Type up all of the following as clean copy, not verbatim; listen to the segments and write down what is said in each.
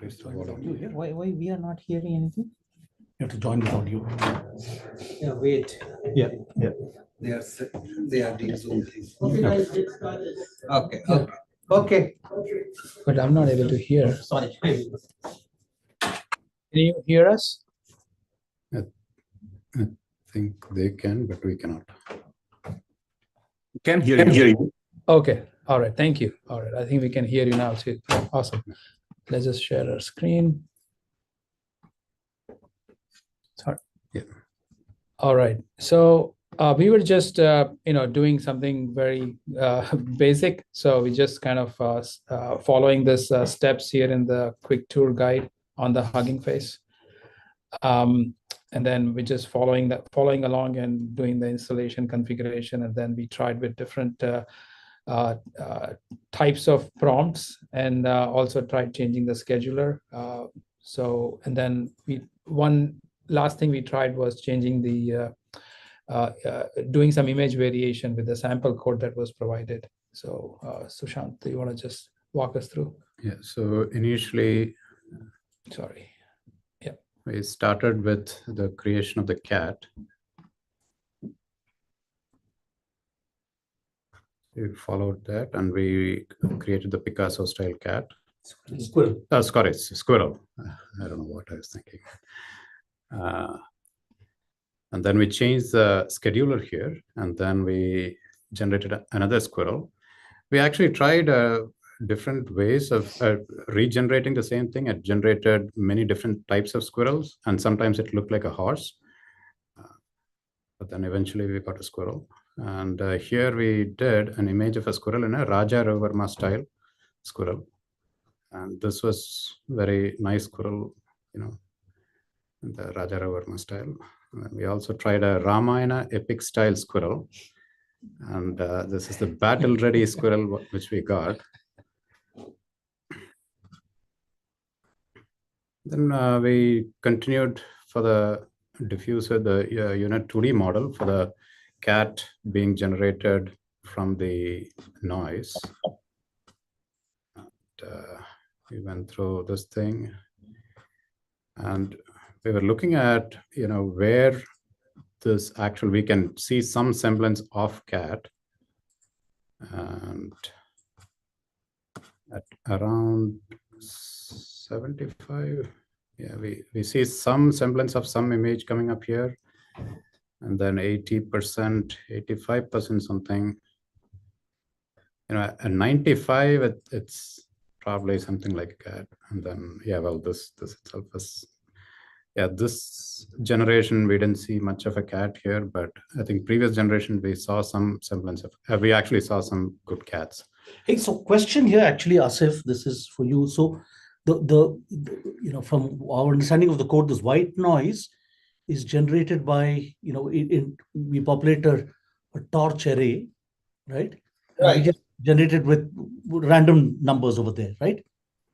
increase the volume. Here. Why we are not hearing anything? You have to join the audio. Yeah, wait. Yeah. They are doing Zoom thing. Okay. Yeah. Okay. But I'm not able to hear. Sorry. Can you hear us? I think they can, but we cannot. Can hear you. Okay. All right. Thank you. All right. I think we can hear you now too. Awesome. Let's just share our screen. Sorry. Yeah. All right. So we were just doing something very basic. So we just kind of following this steps here in the quick tour guide on the Hugging Face. And then we just following along and doing the installation configuration. And then we tried with different types of prompts, and also tried changing the scheduler. And then one last thing we tried was changing the doing some image variation with the sample code that was provided. So Sushant, do you want to just walk us through? Yeah, so initially, Sorry. we started with the creation of the cat. We followed that and we created the Picasso style cat. Squirrel. Sorry, squirrel. I don't know what I was thinking. And then we changed the scheduler here, and then we generated another squirrel. We actually tried different ways of regenerating the same thing. It generated many different types of squirrels, and sometimes it looked like a horse. But then eventually we got a squirrel. And here we did an image of a squirrel in a Raja Ravarma style squirrel. And this was very nice squirrel, in the Raja Ravarma style. And we also tried a Ramayana epic style squirrel. And this is the battle ready squirrel which we got. Then we continued for the diffuser, the unit 2D model for the cat being generated from the noise. And, we went through this thing, and we were looking at, where this actual, we can see some semblance of cat. And at around 75, yeah, we see some semblance of some image coming up here, and then 80%, 85% something. At 95, it's probably something like a cat. And then, yeah, well, this itself is, yeah, this generation, we didn't see much of a cat here, but I think previous generation, we saw some semblance of, we actually saw some good cats. Hey, so question here, actually, Asif, this is for you. So the from our understanding of the code, this white noise is generated by, we populate a torch array, right? Right. We just generated with random numbers over there, right?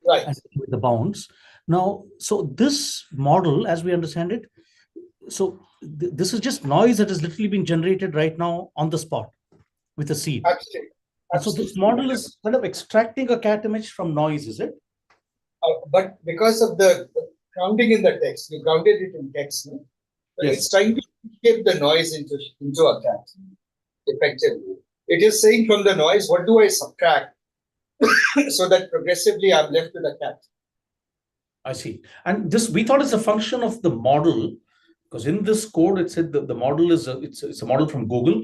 Right. And with the bounds. Now, so this model, as we understand it, so this is just noise that is literally being generated right now on the spot with a seed. Absolutely. And so this model is kind of extracting a cat image from noise, is it? But because of the grounding in the text, you grounded it in text, no? But Yes. It's trying to shape the noise into a cat, effectively. It is saying from the noise, what do I subtract so that progressively I'm left with a cat? I see. And this, we thought it's a function of the model, because in this code, it said that the model is it's a model from Google,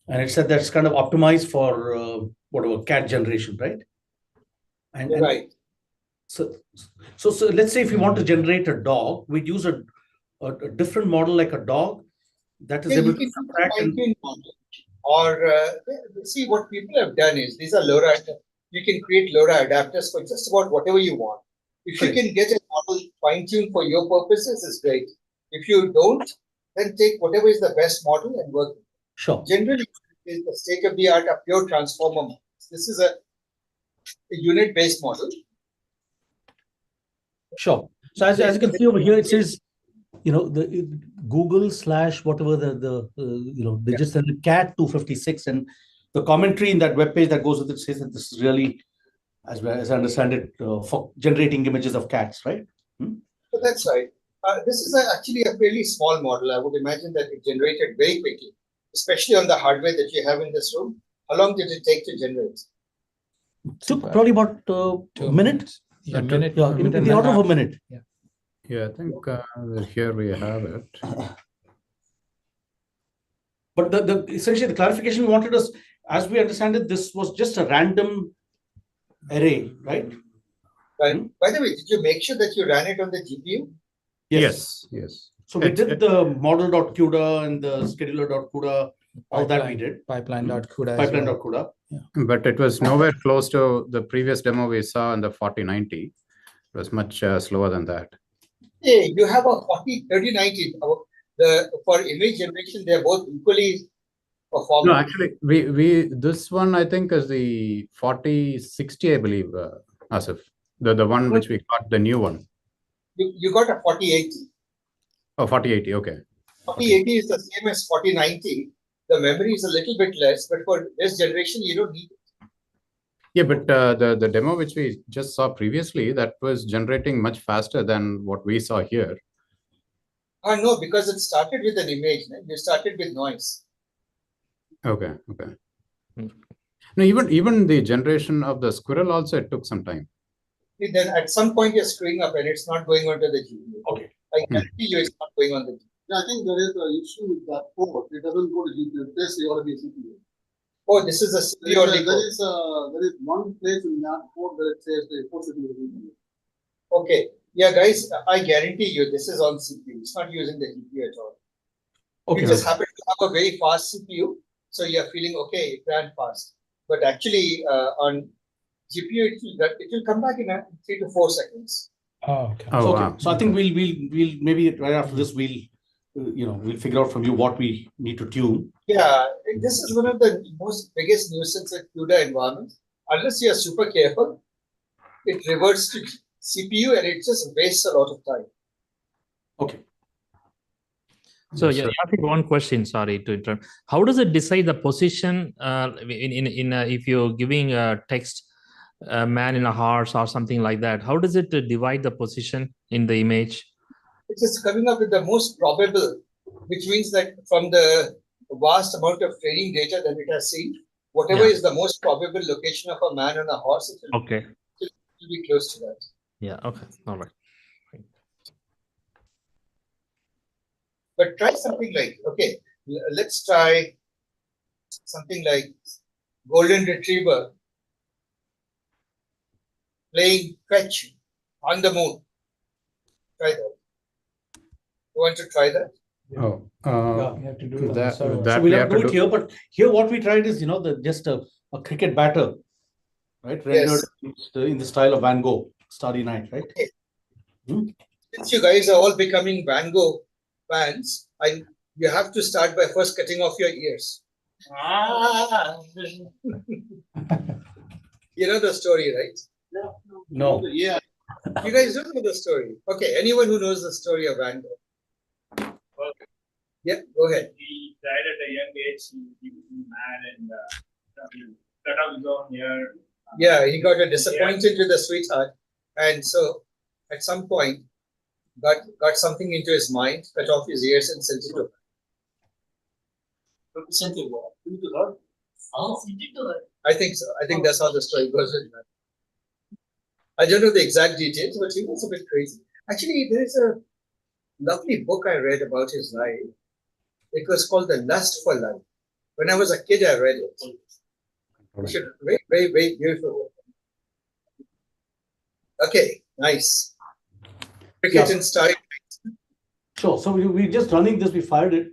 and it said that's kind of optimized for whatever cat generation, right? And Right. so let's say if you want to generate a dog, we'd use a different model like a dog that is Yeah, able you to can subtract and fine-tune model. Or see, what people have done is these are LoRa. You can create LoRa adapters for just about whatever you want. If you Correct. can get a model fine-tuned for your purposes, it's great. If you don't, then take whatever is the best model and work. sure. Generally, is the state-of-the-art a pure transformer model. This is a unit-based model. Sure. So as you can see over here, it says, the Google / whatever they just said the cat 256, and the commentary in that webpage that goes with it says that this is really as I understand it, for generating images of cats, right? So that's right. This is actually a fairly small model. I would imagine that it generated very quickly, especially on the hardware that you have in this room. How long did it take to generate? Took probably about a minute. minutes. Yeah, It minute. Yeah, in the order of a minute. Yeah, I think here we have it. But essentially the clarification we wanted is, as we understand it, this was just a random array, right? Right. By the way, did you make sure that you ran it on the GPU? Yes. So we It's- did the model.CUDA and the scheduler.CUDA, all that we did. Pipeline.CUDA. Pipeline.CUDA. But it was nowhere close to the previous demo we saw in the 4090. It was much slower than that. Hey, you have a 3090. For image generation, they're both equally performant. No, actually, we this one I think is the 4060, I believe, Asif. The one which we got, the new one. You got a 4080. Oh, 4080, okay. 4080 is the same as 4090. The memory is a little bit less, but for this generation, you don't need it. Yeah, but the demo which we just saw previously, that was generating much faster than what we saw here. No, because it started with an image. Right? You started with noise. Okay. No, even the generation of the squirrel also, it took some time. Then at some point you're screwing up and it's not going onto the GPU. Okay. I guarantee you it's not going on the GPU. Yeah, I think there is an issue with that port. It doesn't go to GPU. It says already CPU. Oh, this is a CPU only There code. is one place in that port where it says the port CPU. Okay. Yeah, guys, I guarantee you this is on CPU. It's not using the GPU at all. Okay. You just happen to have a very fast CPU, so you're feeling okay, it ran fast. But actually, on GPU, it will come back in 3 to 4 seconds. Oh, okay. Oh, Okay. wow. So I think we'll maybe right after this we'll figure out from you what we need to tune. Yeah, this is one of the biggest nuisance at CUDA environment. Unless you are super careful, it reverts to CPU and it just wastes a lot of time. Okay. So yeah, I think one question. Sorry to interrupt. How does it decide the position if you're giving a text, a man in a horse or something like that? How does it divide the position in the image? It is coming up with the most probable, which means that from the vast amount of training data that it has seen, whatever is the most probable location of a man on a horse, it will be close to that. Yeah. Okay. All right. But try something like, okay, let's try something like golden retriever playing fetch on the moon. Try that. You want to try that? Oh, You have to do it on the that server. So we'll have to do it here, but here what we tried is, just a cricket batter, right? Rendered in the style of Van Gogh, Starry Night, right? Okay. Since you guys are all becoming Van Gogh fans, you have to start by first cutting off your ears. You know the story, right? No. Yeah. You guys don't know the story. Okay, anyone who knows the story of Van Gogh? Okay. Yeah, go ahead. He died at a young age. He was mad and cut off his own ear. Yeah, he got disappointed with the sweetheart, and so at some point got something into his mind, cut off his ears, and sent it to her. Sent it what? To her? Oh. Sent it to her. I think so. I think that's how the story goes with that. I don't know the exact details, but he was a bit crazy. Actually, there is a lovely book I read about his life. It was called The Lust for Life. When I was a kid, I read it. Very, very, very beautiful. Okay, nice. Cricket and style. Sure. So we're just running this. We fired it.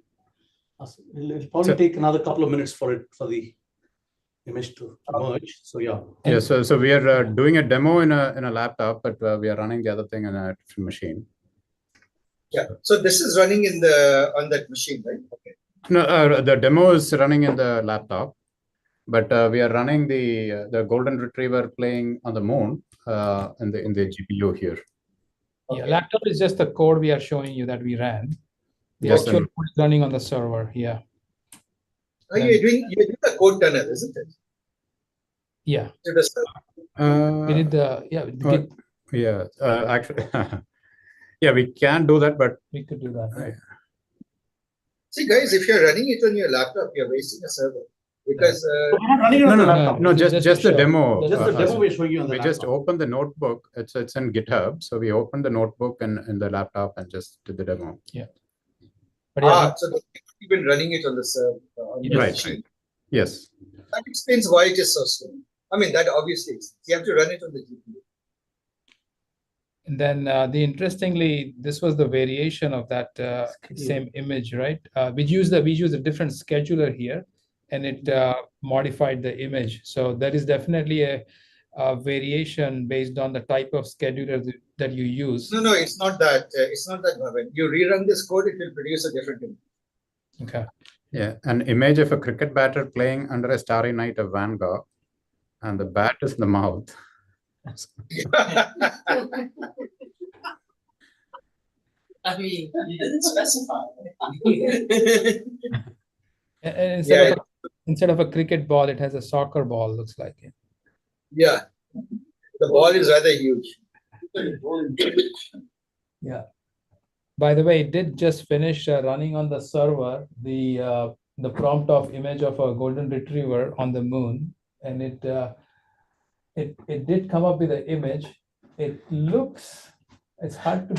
It'll probably take another couple of minutes for the image to merge. So yeah. Yeah. So we are doing a demo in a laptop, but we are running the other thing on a different machine. Yeah. So this is running on that machine, right? Okay. No, the demo is running in the laptop, but we are running the golden retriever playing on the moon in the GPU here. Yeah, laptop is just the code we are showing you that we ran. The Yes, actual and- code is running on the server. Yeah. You're doing the code tunnel, isn't it? Yeah, to the server? we did the Well, yeah, actually, yeah, we can do that, but we could do that. Right? See, guys, if you're running it on your laptop, you're wasting a server because We're not running it on the laptop. no, this is just to the show. demo. Just the demo Hasan. we're showing you on the We laptop. just opened the notebook. It's in GitHub, so we opened the notebook and in the laptop and just did the demo. But yeah, so you've been running it on the server on the Right, machine. right. Yes. That explains why it is so slow. I mean, that obviously you have to run it on the GPU. and then interestingly, this was the variation of that same image, right? We used a different scheduler here, and it modified the image. So there is definitely a variation based on the type of scheduler that you use. No, it's not that. It's not that, Bhavan. You rerun this code, it will produce a different image. Okay. Yeah, an image of a cricket batter playing under a starry night of Van Gogh, and the bat is in the mouth. I mean, you didn't specify. And Yeah. instead of a cricket ball, it has a soccer ball, looks like it. Yeah. The ball is rather huge. Yeah. By the way, it did just finish running on the server the prompt of image of a golden retriever on the moon, and it did come up with an image. It looks, it's hard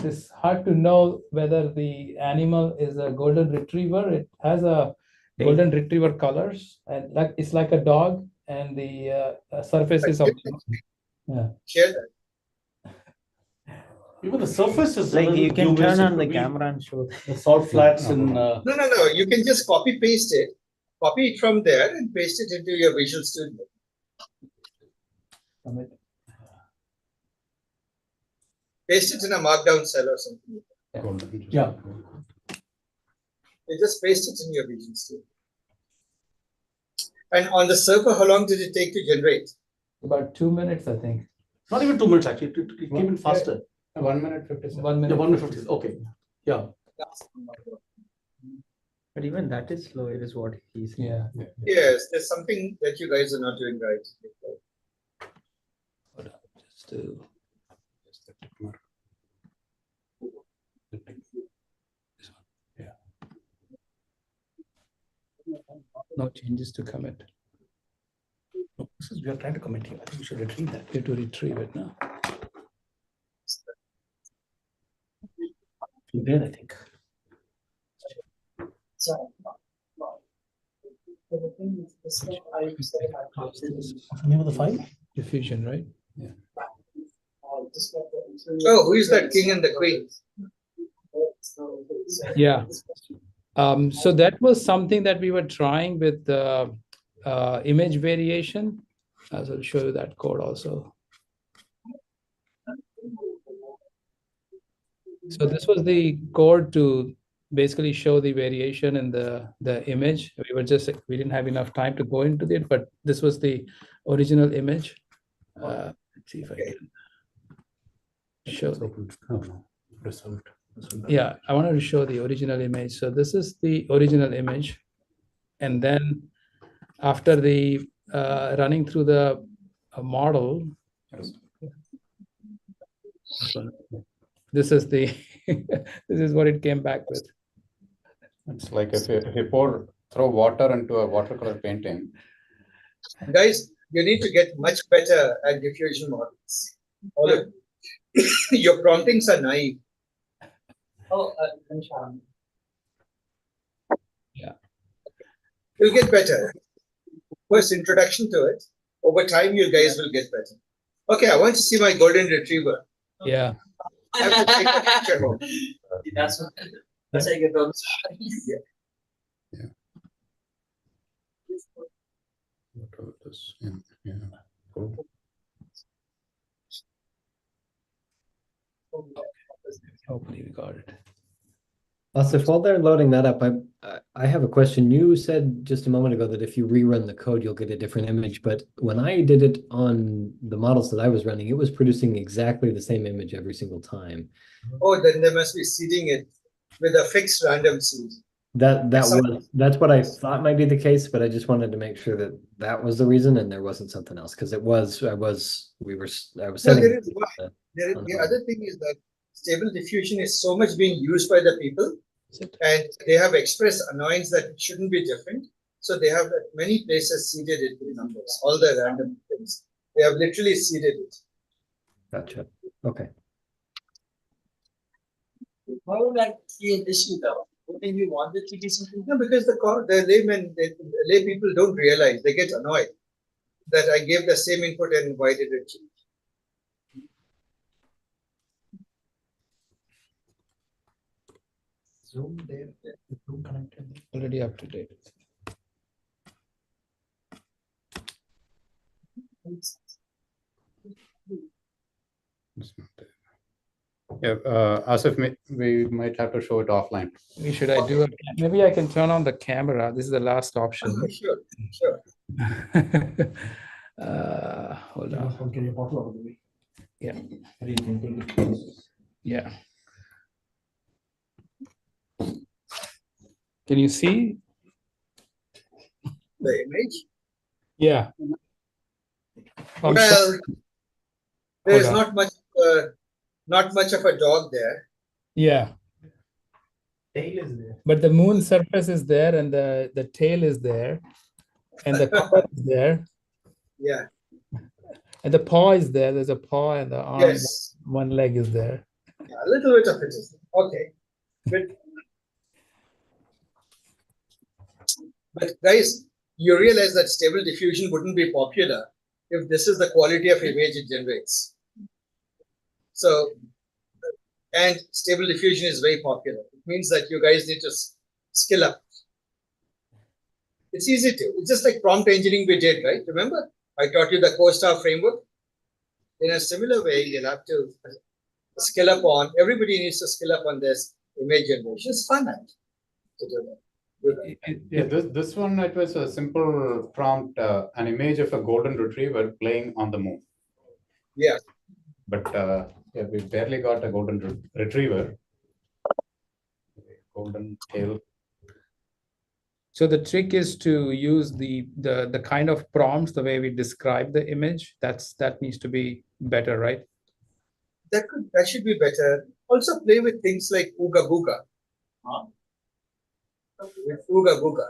to know whether the animal is a golden retriever. It has a golden retriever colors, and it's like a dog, and the surface is of Share that. Even the surface is Like you can turn on the camera. camera and show. The salt flats in. No. You can just copy paste it. Copy it from there and paste it into your Visual Studio. Paste it in a markdown cell or something. Yeah. You just paste it in your Visual Studio. And on the server, how long did it take to generate? About 2 minutes, I think. Not even 2 minutes actually. It came in faster. 1 minute 50 seconds. 1 minute. Yeah, 1 minute 50. Okay. Yeah. But even that is slow. It is what he's. Yeah. Yes, there's something that you guys are not doing right. Hold on, just to this one. Yeah. No changes to commit. No, we are trying to comment here. I think we should retrieve that. You have to retrieve it now. You did, I think. What's the name of the file? Diffusion, right? Oh, who is that king and the queen? Yeah. So that was something that we were trying with the image variation. I'll show you that code also. So this was the code to basically show the variation in the image. We didn't have enough time to go into it, but this was the original image. Let's see if I can show. Result. Yeah, I wanted to show the original image. So this is the original image, and then after the running through the model, this is the this is what it came back with. It's like if you throw water into a watercolor painting. Guys, you need to get much better at diffusion models. All of your promptings are naive. Oh, Sharon. Yeah. You'll get better. First introduction to it. Over time, you guys will get better. Okay, I want to see my golden retriever. Yeah. I have to take a picture home. That's how you get on. Cool. Hopefully we got it. Asif, while they're loading that up, I have a question. You said just a moment ago that if you rerun the code, you'll get a different image. But when I did it on the models that I was running, it was producing exactly the same image every single time. Oh, then they must be seeding it with a fixed random seed. That's what I thought might be the case, but I just wanted to make sure that that was the reason and there wasn't something else, because I was setting. There is one. The other thing is that stable diffusion is so much being used by the people, and they have expressed annoyance that it shouldn't be different. So they have at many places seeded it with numbers, all the random things. They have literally seeded it. Gotcha. Okay. Why would that be an issue though? Wouldn't we want it to be something? No, because the laymen, the lay people don't realize, they get annoyed that I gave the same input and why did it change? Zoom there, Zoom connected, already up to date. It's not there. Yeah, Asif, we might have to show it offline. Should I do it? Maybe I can turn on the camera. This is the last option. Sure, sure. Hold on. Get your bottle out of the way. Yeah. And you can take it. Yeah. Can you see? The image? Yeah. I'm Well, sorry. there is Hold not much of a dog there. Yeah. Tail is there. But the moon surface is there and the tail is there and the cover is there Yeah. and the paw is there. There's a paw and the arm, Yes. one leg is there. Yeah, a little bit of it is there. Okay. But guys, you realize that stable diffusion wouldn't be popular if this is the quality of image it generates. So, and stable diffusion is very popular. It means that you guys need to skill up. It's easy to. It's just like prompt engineering we did, right? Remember? I taught you the CoStar framework. In a similar way, you'll have to skill up on, everybody needs to skill up on this image generation. It's fun to do that. Yeah, this one, it was a simple prompt, an image of a golden retriever playing on the moon. Yeah. But yeah, we barely got a golden retriever. Golden tail. So the trick is to use the kind of prompts, the way we describe the image. That needs to be better, right? That should be better. Also play with things like Ooga Booga. Huh? With Ooga Booga.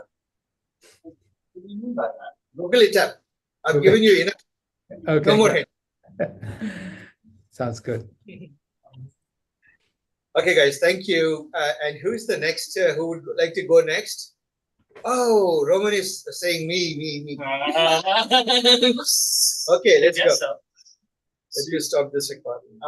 What do you mean by that? Google it up. I've Okay. given you enough. Okay. No more hint. Sounds good. Okay, guys, thank you. And who's the next? Who would like to go next? Oh, Roman is saying me. Okay, let's go. So. Let you stop this recording.